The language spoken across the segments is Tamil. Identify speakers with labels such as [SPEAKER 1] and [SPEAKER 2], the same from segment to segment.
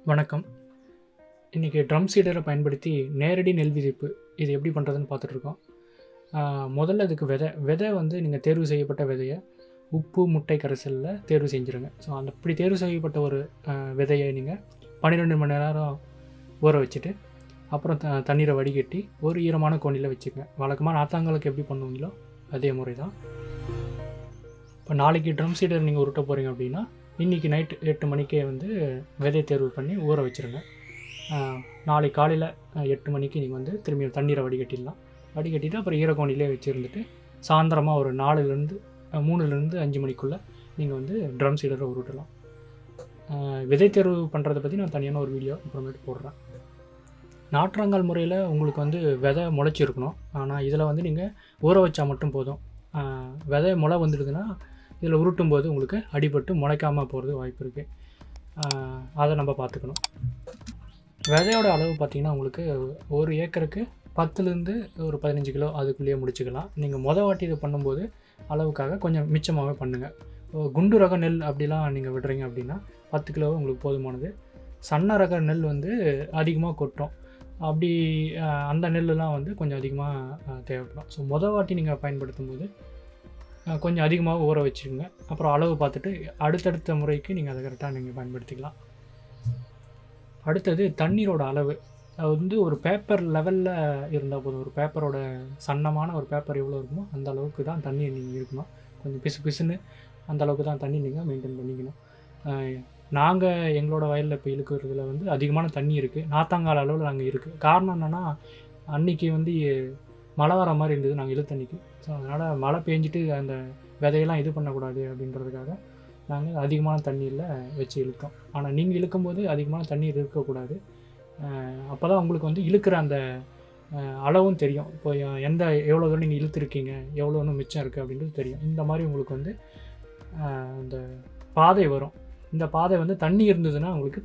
[SPEAKER 1] வணக்கம். இன்றைக்கி ட்ரம் சீடரை பயன்படுத்தி நேரடி நெல் விதைப்பு இது எப்படி பண்ணுறதுன்னு பார்த்துட்ருக்கோம். முதல்ல அதுக்கு விதை வந்து நீங்கள் தேர்வு செய்யப்பட்ட விதையை உப்பு முட்டை கரைசலில் தேர்வு செஞ்சுருங்க. ஸோ அப்படி தேர்வு செய்யப்பட்ட ஒரு விதையை நீங்கள் 12 மணி நேரம் ஊற வச்சுட்டு அப்புறம் தண்ணீரை வடிகட்டி ஒரு ஈரமான கோணியில் வச்சுக்கங்க. வழக்கமாக நாத்தாங்களுக்கு எப்படி பண்ணுவீங்களோ அதே முறை தான். இப்போ நாளைக்கு ட்ரம் சீடர் நீங்கள் உருட்ட போகிறீங்க அப்படின்னா இன்றைக்கி நைட்டு 8 மணிக்கே வந்து விதை தேர்வு பண்ணி ஊற வச்சுருங்க. நாளைக்கு காலையில் 8 மணிக்கு நீங்கள் வந்து திரும்பி தண்ணீரை வடிகட்டிட்டு அப்புறம் ஈரக்கோணிலே வச்சுருந்துட்டு சாயந்தரமாக ஒரு 3லேருந்து 5 மணிக்குள்ளே நீங்கள் வந்து ட்ரம் சீடரை உருட்டலாம். விதை தேர்வு பண்ணுறதை பற்றி நான் தனியான ஒரு வீடியோ அப்புறமேட்டு போடுறேன். நாற்றங்கால் முறையில் உங்களுக்கு வந்து விதை முளைச்சிருக்கணும். ஆனால் இதில் வந்து நீங்கள் ஊற வச்சா மட்டும் போதும். விதை முளை வந்துடுதுன்னா இதில் உருட்டும் போது உங்களுக்கு அடிபட்டு முளைக்காமல் போகிறது வாய்ப்பு இருக்குது. அதை நம்ம பார்த்துக்கணும். விதையோட அளவு பார்த்திங்கன்னா உங்களுக்கு ஒரு ஏக்கருக்கு 10லேருந்து ஒரு 15 கிலோ அதுக்குள்ளேயே முடிச்சுக்கலாம். நீங்கள் வாட்டி இது பண்ணும்போது அளவுக்காக கொஞ்சம் மிச்சமாகவே பண்ணுங்கள். குண்டு ரக நெல் அப்படிலாம் நீங்கள் விடுறீங்க அப்படின்னா 10 கிலோ உங்களுக்கு போதுமானது. சன்ன ரக நெல் வந்து அதிகமாக கொட்டும். அப்படி அந்த நெல்லுலாம் வந்து கொஞ்சம் அதிகமாக தேவைப்படும். ஸோ வாட்டி நீங்கள் பயன்படுத்தும் போது கொஞ்சம் அதிகமாக ஊற வச்சுருங்க. அப்புறம் அளவு பார்த்துட்டு அடுத்தடுத்த முறைக்கு நீங்கள் அதை கரெக்டாக நீங்கள் பயன்படுத்திக்கலாம். அடுத்தது தண்ணீரோட அளவு. அது வந்து ஒரு பேப்பர் லெவலில் இருந்தால் போதும். ஒரு பேப்பரோட சன்னமான ஒரு பேப்பர் எவ்வளோ இருக்குமோ அந்த அளவுக்கு தான் தண்ணி நீங்கள் இருக்கணும். கொஞ்சம் பிசுன்னு அந்த அளவுக்கு தான் தண்ணி நீங்கள் மெயின்டைன் பண்ணிக்கணும். நாங்கள் எங்களோட வயலில் இப்போ இழுக்கிறதுல வந்து அதிகமான தண்ணி இருக்குது. நாத்தாங்கால் அளவில் நாங்கள் இருக்குது. காரணம் என்னென்னா அன்றைக்கி வந்து மழை வர மாதிரி இருந்தது நாங்கள் இழுத்தன்னைக்கு. ஸோ அதனால் மழை பெஞ்சிட்டு அந்த விதையெல்லாம் இது பண்ணக்கூடாது அப்படின்றதுக்காக நாங்கள் அதிகமான தண்ணீரில் வச்சு இழுத்தோம். ஆனால் நீங்கள் இழுக்கும்போது அதிகமான தண்ணீர் இருக்கக்கூடாது. அப்போ தான் உங்களுக்கு வந்து இழுக்கிற அந்த அளவும் தெரியும். இப்போ எவ்வளோ தூரம் நீங்கள் இழுத்துருக்கீங்க, எவ்வளோ ஒன்றும் மிச்சம் இருக்குது அப்படின்றது தெரியும். இந்த மாதிரி உங்களுக்கு வந்து அந்த பாதை வரும். இந்த பாதை வந்து தண்ணி இருந்ததுன்னா உங்களுக்கு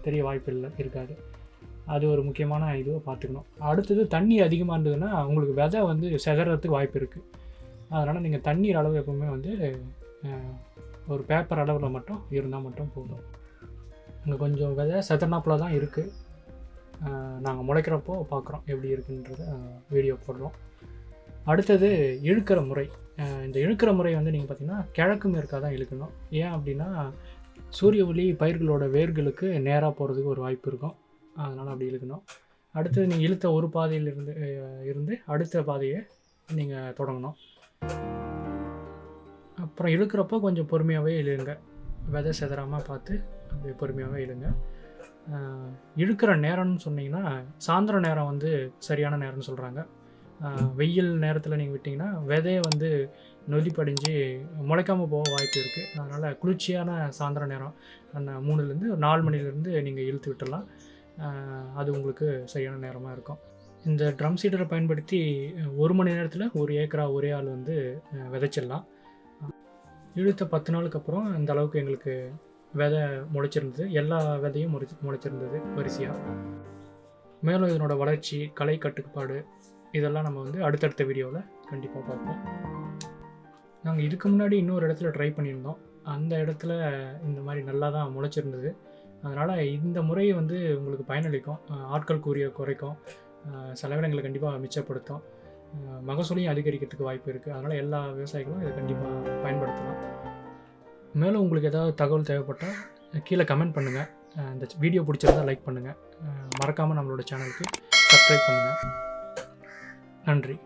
[SPEAKER 1] தெரிய வாய்ப்பு இருக்காது. அது ஒரு முக்கியமான இதுவை பார்த்துக்கணும். அடுத்தது தண்ணி அதிகமாக இருந்ததுன்னா உங்களுக்கு விதை வந்து செதறதுக்கு வாய்ப்பு இருக்குது. அதனால் நீங்கள் தண்ணீர் அளவு எப்பவுமே வந்து ஒரு பேப்பர் அளவில் மட்டும் இருந்தால் மட்டும் போதும். இங்கே கொஞ்சம் விதை செதறினாப்புல தான் இருக்குது. நாங்கள் முளைக்கிறப்போ பார்க்குறோம் எப்படி இருக்குன்றத வீடியோ போடுறோம். அடுத்தது இழுக்கிற முறை. இந்த இழுக்கிற முறை வந்து நீங்கள் பார்த்திங்கன்னா கிழக்கு மேற்காக தான் இழுக்கணும். ஏன் அப்படின்னா சூரிய ஒளி பயிர்களோட வேர்களுக்கு நேராக போகிறதுக்கு ஒரு வாய்ப்பு இருக்கும். அதனால் அப்படி இழுக்கணும். அடுத்தது நீங்கள் இழுத்த ஒரு பாதையிலிருந்து அடுத்த பாதையை நீங்கள் தொடங்கணும். அப்புறம் இழுக்கிறப்போ கொஞ்சம் பொறுமையாகவே இழுங்க. விதை செதறாமல் பார்த்து அப்படி பொறுமையாகவே இழுங்க. இழுக்கிற நேரம்னு சொன்னிங்கன்னா சாயந்தரம் நேரம் வந்து சரியான நேரம்னு சொல்கிறாங்க. வெயில் நேரத்தில் நீங்கள் விட்டிங்கன்னா விதையை வந்து நொதி படிஞ்சு முளைக்காமல் போக வாய்ப்பு இருக்குது. அதனால் குளிர்ச்சியான சாயந்தர நேரம் 3லேருந்து 4 மணிலேருந்து நீங்கள் இழுத்து விட்டுடலாம். அது உங்களுக்கு சரியான நேரமாக இருக்கும். இந்த ட்ரம் சீடரை பயன்படுத்தி 1 மணி நேரத்தில் 1 ஏக்கரா ஒரே ஆள் வந்து விதைச்சிடலாம். இழுத்த 10 நாளுக்கு அப்புறம் இந்த அளவுக்கு எங்களுக்கு விதை முளைச்சிருந்தது. எல்லா விதையும் முளைச்சிருந்தது வரிசையாக. மேலும் இதனோட வளர்ச்சி, கலை கட்டுப்பாடு இதெல்லாம் நம்ம வந்து அடுத்தடுத்த வீடியோவில் கண்டிப்பாக பார்ப்போம். நாங்கள் இதுக்கு முன்னாடி இன்னொரு இடத்துல ட்ரை பண்ணியிருந்தோம். அந்த இடத்துல இந்த மாதிரி நல்லா தான் முளைச்சிருந்தது. அதனால் இந்த முறை வந்து உங்களுக்கு பயனளிக்கும். ஆட்கள் கூறிய குறைக்கும், செலவினங்களை கண்டிப்பாக மிச்சப்படுத்தும், மகசூலையும் அதிகரிக்கிறதுக்கு வாய்ப்பு இருக்குது. அதனால் எல்லா விவசாயிகளும் இதை கண்டிப்பாக பயன்படுத்தலாம். மேலும் உங்களுக்கு ஏதாவது தகவல் தேவைப்பட்டால் கீழே கமெண்ட் பண்ணுங்கள். இந்த வீடியோ பிடிச்சிருந்தால் லைக் பண்ணுங்கள். மறக்காமல் நம்மளோட சேனலுக்கு சப்ஸ்கிரைப் பண்ணுங்கள். நன்றி.